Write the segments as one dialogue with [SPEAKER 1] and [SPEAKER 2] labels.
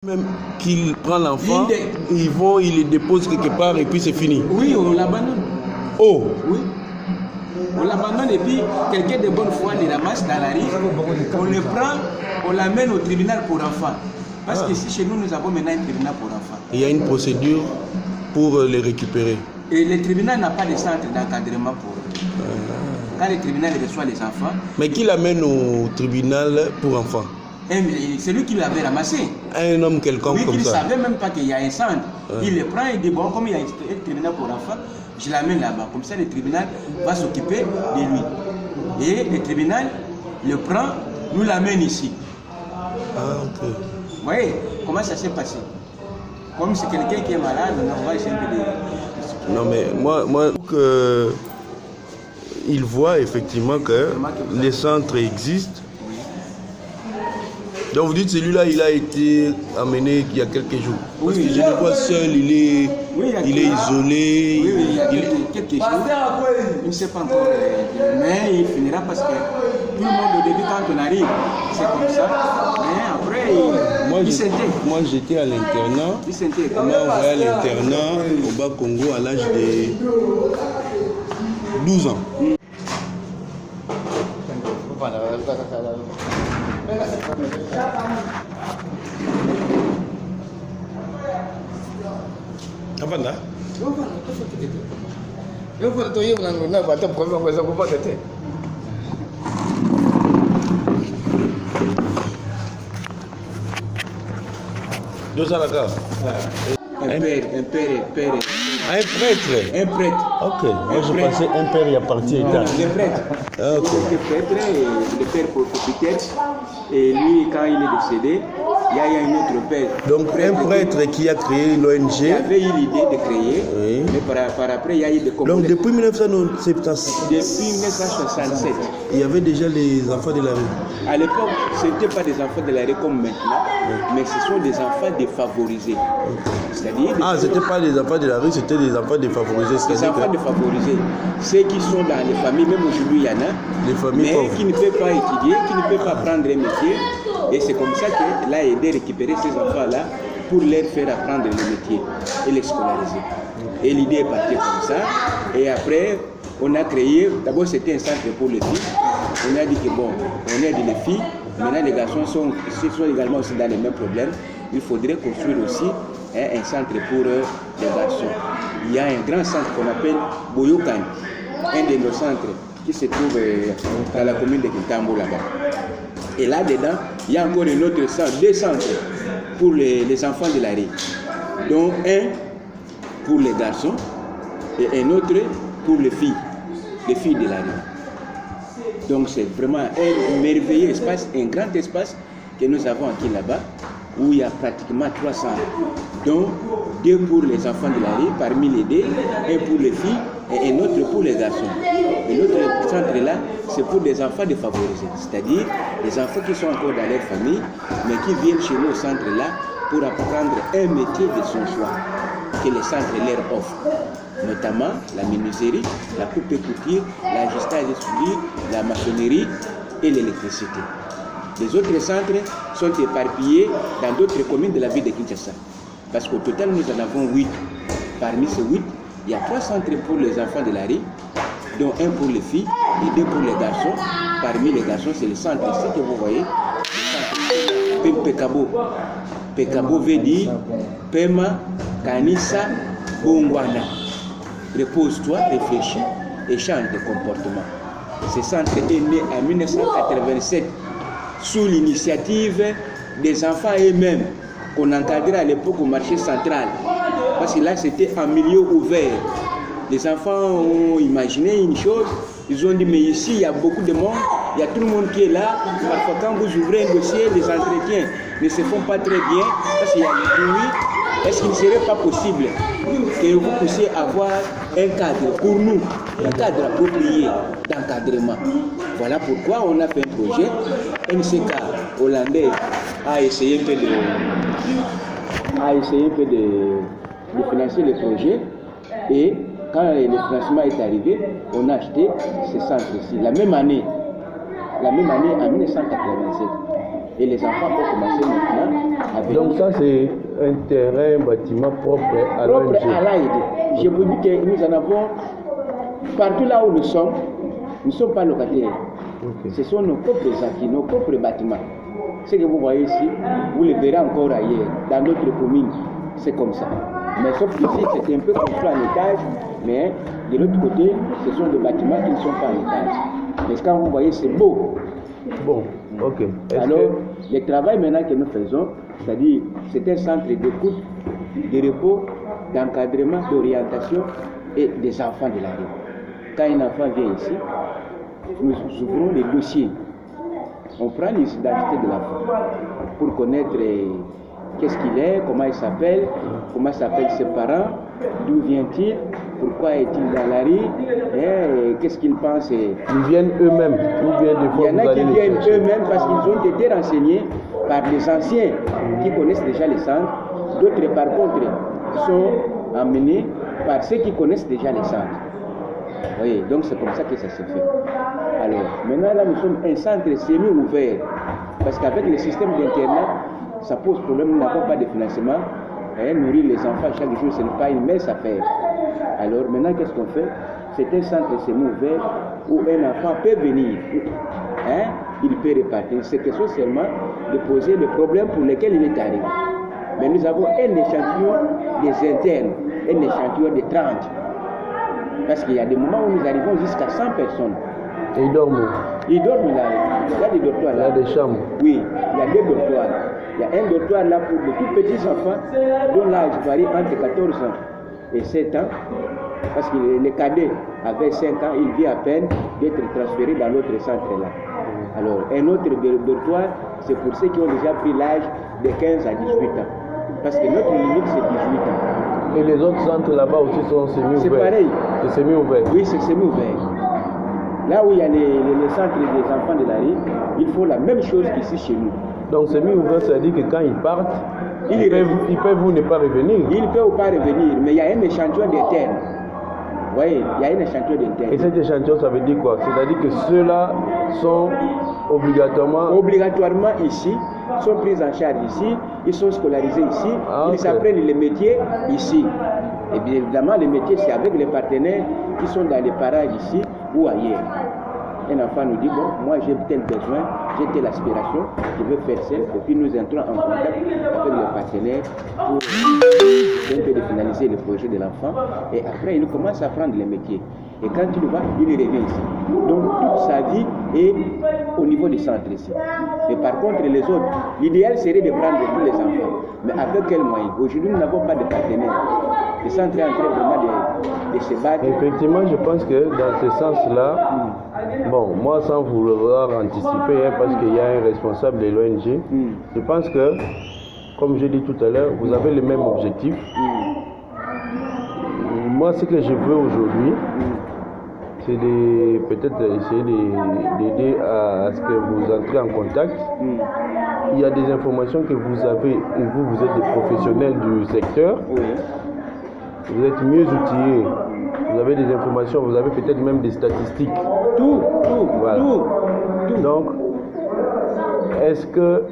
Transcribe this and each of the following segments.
[SPEAKER 1] Même qu'il prend l'enfant, il le dépose quelque part et puis c'est fini.
[SPEAKER 2] Oui, on l'abandonne.
[SPEAKER 1] Oh.
[SPEAKER 2] Oui. On l'abandonne et puis quelqu'un de bonne foi le ramasse dans la rue. On le prend, on l'amène au tribunal pour enfants. Parce que ici chez nous, nous avons maintenant un tribunal pour enfants.
[SPEAKER 1] Il y a une procédure pour les récupérer.
[SPEAKER 2] Et le tribunal n'a pas de centre d'encadrement pour eux. Quand le tribunal reçoit les enfants.
[SPEAKER 1] Mais qui l'amène au tribunal pour enfants?
[SPEAKER 2] C'est lui qui l'avait ramassé.
[SPEAKER 1] Un homme quelconque
[SPEAKER 2] oui,
[SPEAKER 1] comme ça.
[SPEAKER 2] Il ne savait même pas qu'il y a un centre. Il le prend et dit bon, comme il y a un tribunal pour enfants, je l'amène là-bas. Comme ça, le tribunal va s'occuper de lui. Et le tribunal le prend, nous l'amène ici.
[SPEAKER 1] Ah, ok.
[SPEAKER 2] Vous voyez comment ça s'est passé? Comme c'est quelqu'un qui est malade, on va essayer de...
[SPEAKER 1] Non, mais moi il voit effectivement que les centres existent. Donc vous dites celui-là il a été amené il y a quelques jours. Parce que je le vois seul, il est isolé.
[SPEAKER 2] Oui, il y a quelques jours. Il ne sait pas encore. Mais il finira parce que tout le monde au début quand on arrive, c'est comme ça. Mais après,
[SPEAKER 1] moi j'étais à l'internat. On m'a envoyé à l'internat au Bas-Congo à l'âge de 12 ans. Avanda?
[SPEAKER 3] Eu vou tô indo na bata por uma coisa que pode ter.
[SPEAKER 1] Deux ans là-bas.
[SPEAKER 2] Un père.
[SPEAKER 1] Un prêtre.
[SPEAKER 2] Un prêtre.
[SPEAKER 1] Ok. Moi je pensais un père il y a parti et
[SPEAKER 2] non, le prêtre.
[SPEAKER 1] Ah, ok.
[SPEAKER 2] Il était prêtre et le père propriétaire. Et lui, quand il est décédé, il y a un autre père.
[SPEAKER 1] Donc un prêtre qui a créé l'ONG.
[SPEAKER 2] Il avait eu l'idée de créer,
[SPEAKER 1] oui.
[SPEAKER 2] Mais par après, il y a eu des
[SPEAKER 1] complexes. Donc depuis 1977.
[SPEAKER 2] Depuis 1967.
[SPEAKER 1] Il y avait déjà les enfants de la rue.
[SPEAKER 2] À l'époque, ce n'étaient pas des enfants de la rue comme maintenant, mais ce sont des enfants défavorisés. C'est-à-dire
[SPEAKER 1] ce n'étaient pas des enfants de la rue, c'était des enfants défavorisés.
[SPEAKER 2] Des enfants défavorisés. Ceux qui sont dans les familles, même aujourd'hui, il y en a,
[SPEAKER 1] les familles pauvres.
[SPEAKER 2] Qui ne peuvent pas étudier, qui ne peuvent pas prendre un métier. Et c'est comme ça qu'elle a aidé à récupérer ces enfants-là pour leur faire apprendre le métier et les scolariser. Et l'idée est partie comme ça. Et après, on a créé, d'abord c'était un centre pour les filles. On a dit que bon, on aide les filles. Maintenant les garçons sont également aussi dans les mêmes problèmes. Il faudrait construire aussi un centre pour les garçons. Il y a un grand centre qu'on appelle Boyokan, un de nos centres qui se trouve dans la commune de Kintambo là-bas. Et là-dedans, il y a encore un autre centre, deux centres pour les enfants de la rue. Donc un pour les garçons et un autre pour les filles de la rue. Donc c'est vraiment un merveilleux espace, un grand espace que nous avons aquí là-bas, où il y a pratiquement 300. Donc deux pour les enfants de la rue, parmi les deux, un pour les filles et un autre pour les garçons. Et l'autre centre-là, c'est pour des enfants défavorisés, c'est-à-dire des enfants qui sont encore dans leur famille, mais qui viennent chez nous au centre-là pour apprendre un métier de son choix que les centres leur offrent, notamment la menuiserie, la coupe et couture, l'ajustage des soudures, la maçonnerie et l'électricité. Les autres centres sont éparpillés dans d'autres communes de la ville de Kinshasa. Parce qu'au total, nous en avons 8. Parmi ces 8, il y a 3 centres pour les enfants de la rue, dont un pour les filles et 2 pour les garçons. Parmi les garçons, c'est le centre ici que vous voyez, le centre Pekabo. Pekabo veut dire Pema, Kanissa, Bongwana. Repose-toi, réfléchis et change de comportement. Ce centre est né en 1987 sous l'initiative des enfants eux-mêmes qu'on encadrait à l'époque au marché central. Parce que là, c'était un milieu ouvert. Les enfants ont imaginé une chose, ils ont dit, mais ici, il y a beaucoup de monde, il y a tout le monde qui est là. Parfois, quand vous ouvrez un dossier, les entretiens ne se font pas très bien, parce qu'il y a du bruit. Est-ce qu'il ne serait pas possible que vous puissiez avoir un cadre pour nous, un cadre approprié d'encadrement? Voilà pourquoi on a fait un projet. MCK hollandais a essayé un peu de financer le projet, et quand le financement est arrivé, on a acheté ce centre-ci. La même année en 1987. Et les enfants ont commencé maintenant à venir.
[SPEAKER 1] Donc ça c'est un terrain, bâtiment propre à l'ONG.
[SPEAKER 2] À l'AED. Je vous dis que nous en avons partout là où nous sommes. Nous ne sommes pas locataires.
[SPEAKER 1] Okay.
[SPEAKER 2] Ce sont nos propres acquis, nos propres bâtiments. Ce que vous voyez ici, vous le verrez encore ailleurs, dans d'autres communes. C'est comme ça. Mais sauf qu'ici, c'est un peu construit en étage, mais de l'autre côté, ce sont des bâtiments qui ne sont pas en étage. Mais quand vous voyez, c'est beau.
[SPEAKER 1] Bon, ok.
[SPEAKER 2] Alors, le travail maintenant que nous faisons, c'est-à-dire, c'est un centre d'écoute, de repos, d'encadrement, d'orientation et des enfants de la rue. Quand un enfant vient ici, nous ouvrons les dossiers. On prend l'identité de l'enfant pour connaître qu'est-ce qu'il est, comment il s'appelle, comment s'appellent ses parents, d'où vient-il, pourquoi est-il dans la rue, qu'est-ce qu'il pense.
[SPEAKER 1] Ils viennent eux-mêmes.
[SPEAKER 2] Il y en a qui viennent eux-mêmes parce qu'ils ont été renseignés par les anciens qui connaissent déjà les centres. D'autres, par contre, sont amenés par ceux qui connaissent déjà les centres. Vous voyez, donc c'est comme ça que ça se fait. Alors, maintenant, là, nous sommes un centre semi-ouvert. Parce qu'avec le système d'internat, ça pose problème, nous n'avons pas de financement. Nourrir les enfants chaque jour, ce n'est pas une mince affaire. Alors, maintenant, qu'est-ce qu'on fait? C'est un centre semi-ouvert où un enfant peut venir. Il peut repartir. C'est question seulement de poser le problème pour lequel il est arrivé. Mais nous avons un échantillon des internes, un échantillon de 30. Parce qu'il y a des moments où nous arrivons jusqu'à 100 personnes.
[SPEAKER 1] Et ils dorment?
[SPEAKER 2] Ils dorment là. Il y a des dortoirs là.
[SPEAKER 1] Il y a des chambres?
[SPEAKER 2] Oui, il y a deux dortoirs. Il y a un dortoir là pour de tout petits enfants dont l'âge varie entre 14 ans et 7 ans. Parce que le cadet avait 5 ans, il vient à peine d'être transféré dans l'autre centre là. Alors, un autre dortoir, c'est pour ceux qui ont déjà pris l'âge de 15 à 18 ans. Parce que notre limite, c'est 18 ans.
[SPEAKER 1] Et les autres centres là-bas aussi sont semi-ouverts?
[SPEAKER 2] C'est pareil.
[SPEAKER 1] C'est semi-ouvert?
[SPEAKER 2] Oui, c'est semi-ouvert. Là où il y a les centres des enfants de la rue, il faut la même chose qu'ici chez nous.
[SPEAKER 1] Donc semi-ouvert, ça veut dire que quand ils partent, ils peuvent vous ne pas revenir?
[SPEAKER 2] Ils ne peuvent pas revenir, mais il y a un échantillon d'interne. Vous voyez, il y a un échantillon d'interne.
[SPEAKER 1] Et cet échantillon, ça veut dire quoi? C'est-à-dire que ceux-là sont
[SPEAKER 2] obligatoirement ici, sont pris en charge ici, ils sont scolarisés ici, ils apprennent les métiers ici. Et bien évidemment, les métiers, c'est avec les partenaires qui sont dans les parages ici ou ailleurs. Un enfant nous dit, bon, moi j'ai tel besoin, j'ai telle aspiration, je veux faire ça, et puis nous entrons en contact avec les partenaires pour un peu de finaliser le projet de l'enfant, et après il commence à apprendre les métiers. Et quand il va, il revient ici. Donc toute sa vie est au niveau du centre ici. Et par contre, les autres, l'idéal serait de prendre tous les enfants. Mais avec quel moyen? Aujourd'hui, nous n'avons pas de partenaires. Le centre est en train vraiment de se battre.
[SPEAKER 1] Effectivement, je pense que dans ce sens-là, bon, moi sans vouloir anticiper, parce qu'il y a un responsable de l'ONG, je pense que, comme j'ai dit tout à l'heure, vous avez le même objectif. Moi, ce que je veux aujourd'hui, c'est de peut-être essayer d'aider à ce que vous entrez en contact. Il y a des informations que vous avez, et vous êtes des professionnels du secteur. Vous êtes mieux outillés, vous avez des informations, vous avez peut-être même des statistiques.
[SPEAKER 2] Tout.
[SPEAKER 1] Donc, est-ce que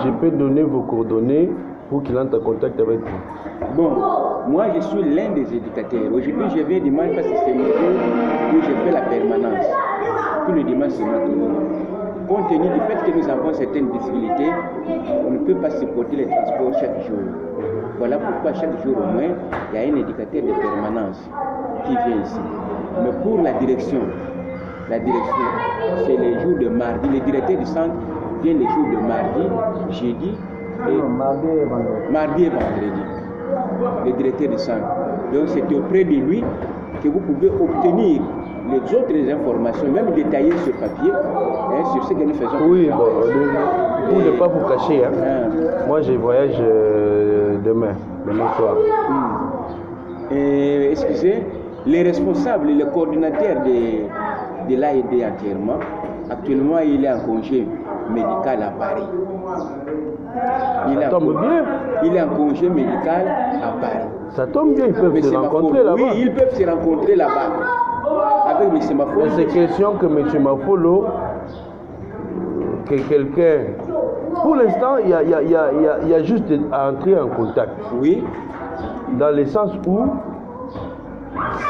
[SPEAKER 1] je peux donner vos coordonnées pour qu'il entre en contact avec vous?
[SPEAKER 2] Bon, moi je suis l'un des éducateurs. Aujourd'hui, je viens dimanche parce que c'est le jour où je fais la permanence. Tout le dimanche, c'est moi qui viens. Compte tenu du fait que nous avons certaines difficultés, on ne peut pas supporter les transports chaque jour. Voilà pourquoi chaque jour au moins, il y a un éducateur de permanence qui vient ici. Mais pour la direction, c'est les jours de mardi. Le directeur du centre vient les jours de mardi, jeudi et mardi et vendredi. Le directeur du centre. Donc c'est auprès de lui que vous pouvez obtenir les autres informations, même détaillées sur papier, sur ce que nous faisons.
[SPEAKER 1] Oui, bon, pour ne pas vous cacher, moi je voyage demain soir.
[SPEAKER 2] Excusez, les responsables, le coordinateur de l'AED entièrement, actuellement il est en congé médical à Paris.
[SPEAKER 1] Ça tombe bien.
[SPEAKER 2] Il est en congé médical à Paris.
[SPEAKER 1] Ça tombe bien, ils peuvent se rencontrer là-bas.
[SPEAKER 2] Oui, ils peuvent se rencontrer là-bas. Avec M. Mafolo.
[SPEAKER 1] C'est question que M. Mafolo quelqu'un. Pour l'instant, il y a juste à entrer en contact.
[SPEAKER 2] Oui.
[SPEAKER 1] Dans le sens où,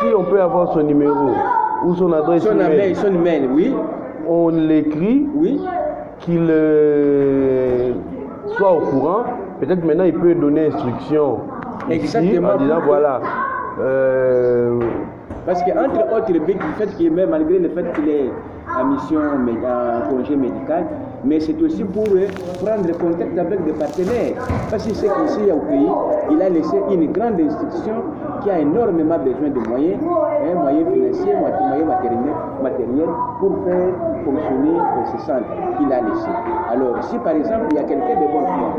[SPEAKER 1] si on peut avoir son numéro ou son adresse email,
[SPEAKER 2] son email, oui.
[SPEAKER 1] On l'écrit,
[SPEAKER 2] oui.
[SPEAKER 1] Qu'il soit au courant. Peut-être maintenant il peut donner instruction ici, en disant voilà.
[SPEAKER 2] Parce qu'entre autres, le fait qu'il est, malgré le fait qu'il est en mission, en congé médical, mais c'est aussi pour prendre contact avec des partenaires. Parce qu'il sait qu'ici au pays, il a laissé une grande institution qui a énormément besoin de moyens, moyens financiers, moyens matériels, pour faire fonctionner ce centre qu'il a laissé. Alors, si par exemple, il y a quelqu'un de bon foi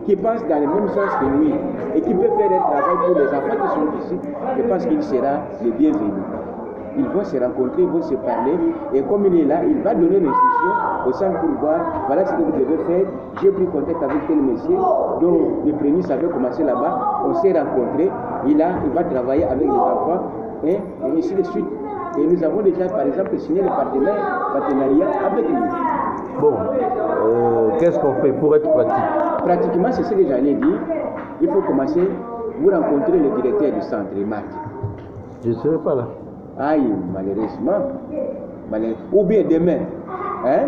[SPEAKER 2] qui pense dans le même sens que lui et qui peut faire un travail pour les enfants qui sont ici, je pense qu'il sera le bienvenu. Ils vont se rencontrer, ils vont se parler, et comme il est là, il va donner l'instruction au centre pour voir, voilà ce que vous devez faire. J'ai pris contact avec tel monsieur, dont le prémisse avait commencé là-bas, on s'est rencontrés, il va travailler avec les enfants, et ainsi de suite. Et nous avons déjà, par exemple, signé le partenariat avec lui.
[SPEAKER 1] Bon, qu'est-ce qu'on fait pour être pratique?
[SPEAKER 2] Pratiquement, c'est ce que j'allais dire. Il faut commencer, vous rencontrez le directeur du centre, Marc.
[SPEAKER 1] Je ne serai pas là.
[SPEAKER 2] Aïe, malheureusement. Ou bien demain. Hein?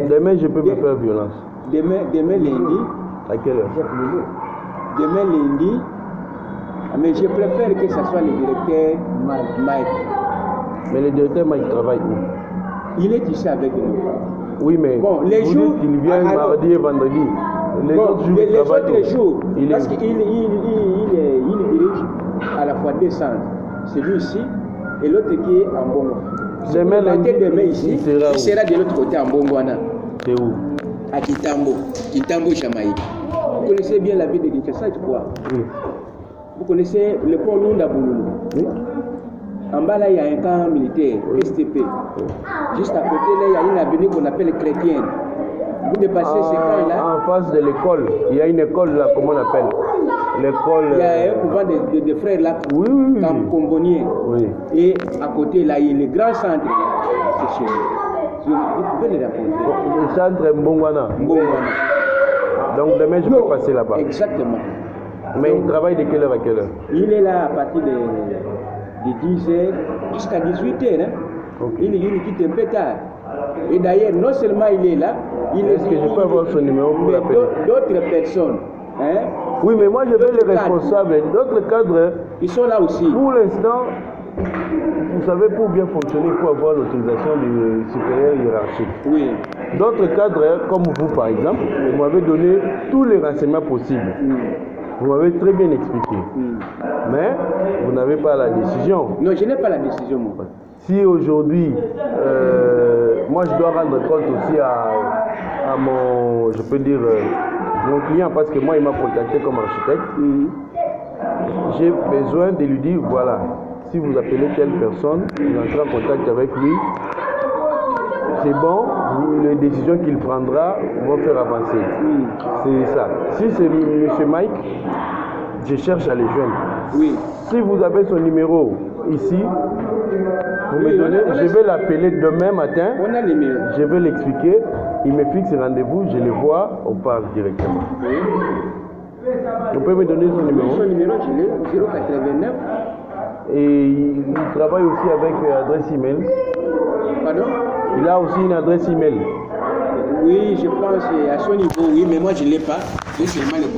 [SPEAKER 1] Demain, je peux me faire violence.
[SPEAKER 2] Demain lundi.
[SPEAKER 1] À quelle heure?
[SPEAKER 2] Demain lundi. Mais je préfère que ce soit le directeur Mike.
[SPEAKER 1] Mais le directeur Mike travaille où?
[SPEAKER 2] Il est ici avec nous.
[SPEAKER 1] Oui, mais
[SPEAKER 2] bon, les
[SPEAKER 1] vous
[SPEAKER 2] jours,
[SPEAKER 1] dites qu'il vient mardi et vendredi. Les autres jours,
[SPEAKER 2] les autres jours, parce qu'il dirige à la fois deux centres. Celui-ci et l'autre qui est en Bongo.
[SPEAKER 1] Demain
[SPEAKER 2] ici, il sera de l'autre côté en Bongwana.
[SPEAKER 1] C'est où?
[SPEAKER 2] À Kitambo, Jamaïque. Vous connaissez bien la ville de Kinshasa, je crois.
[SPEAKER 1] Oui.
[SPEAKER 2] Vous connaissez le pont Lunda Boulou.
[SPEAKER 1] Oui.
[SPEAKER 2] En bas là, il y a un camp militaire, STP. Juste à côté là, il y a une avenue qu'on appelle Chrétienne. Vous dépassez ce camp-là.
[SPEAKER 1] En face de l'école, il y a une école là, comment on appelle? L'école.
[SPEAKER 2] Il y a un couvent de frères là,
[SPEAKER 1] oui.
[SPEAKER 2] Combonier.
[SPEAKER 1] Oui.
[SPEAKER 2] Et à côté là, il y a le grand centre. C'est chez nous. Vous pouvez le raconter.
[SPEAKER 1] Le centre Mbongwana. Donc demain, je peux passer là-bas.
[SPEAKER 2] Exactement.
[SPEAKER 1] Mais il travaille de quelle heure à quelle heure?
[SPEAKER 2] Il est là à partir de 10h jusqu'à 18h. Hein. Okay. Il quitte un peu tard. Et d'ailleurs, non seulement il est là,
[SPEAKER 1] est-ce que je peux avoir son numéro pour l'appeler?
[SPEAKER 2] D'autres personnes. Hein?
[SPEAKER 1] Oui, mais moi je veux les responsables, d'autres cadres.
[SPEAKER 2] Ils sont là aussi.
[SPEAKER 1] Pour l'instant, vous savez, pour bien fonctionner, il faut avoir l'autorisation du supérieur hiérarchique.
[SPEAKER 2] Oui.
[SPEAKER 1] D'autres cadres, comme vous par exemple, vous m'avez donné tous les renseignements possibles. Vous m'avez très bien expliqué. Mais vous n'avez pas la décision.
[SPEAKER 2] Non, je n'ai pas la décision, mon frère.
[SPEAKER 1] Si aujourd'hui, moi je dois rendre compte aussi à mon, je peux dire, mon client, parce que moi il m'a contacté comme architecte, j'ai besoin de lui dire, voilà, si vous appelez telle personne, vous entrez en contact avec lui, c'est bon, les décisions qu'il prendra vont faire avancer. C'est ça. Si c'est M. Mike, je cherche à les joindre.
[SPEAKER 2] Oui.
[SPEAKER 1] Si vous avez son numéro ici, vous me donnez, je vais l'appeler demain matin.
[SPEAKER 2] On a le numéro.
[SPEAKER 1] Je vais l'expliquer. Il me fixe rendez-vous, je le vois, on parle directement.
[SPEAKER 2] Oui.
[SPEAKER 1] Vous pouvez me donner son numéro?
[SPEAKER 2] Son numéro, je l'ai, 089.
[SPEAKER 1] Et il travaille aussi avec adresse email.
[SPEAKER 2] Pardon?
[SPEAKER 1] Il a aussi une adresse email.
[SPEAKER 2] Oui, je pense à son niveau, oui, mais moi je ne l'ai pas. J'ai seulement le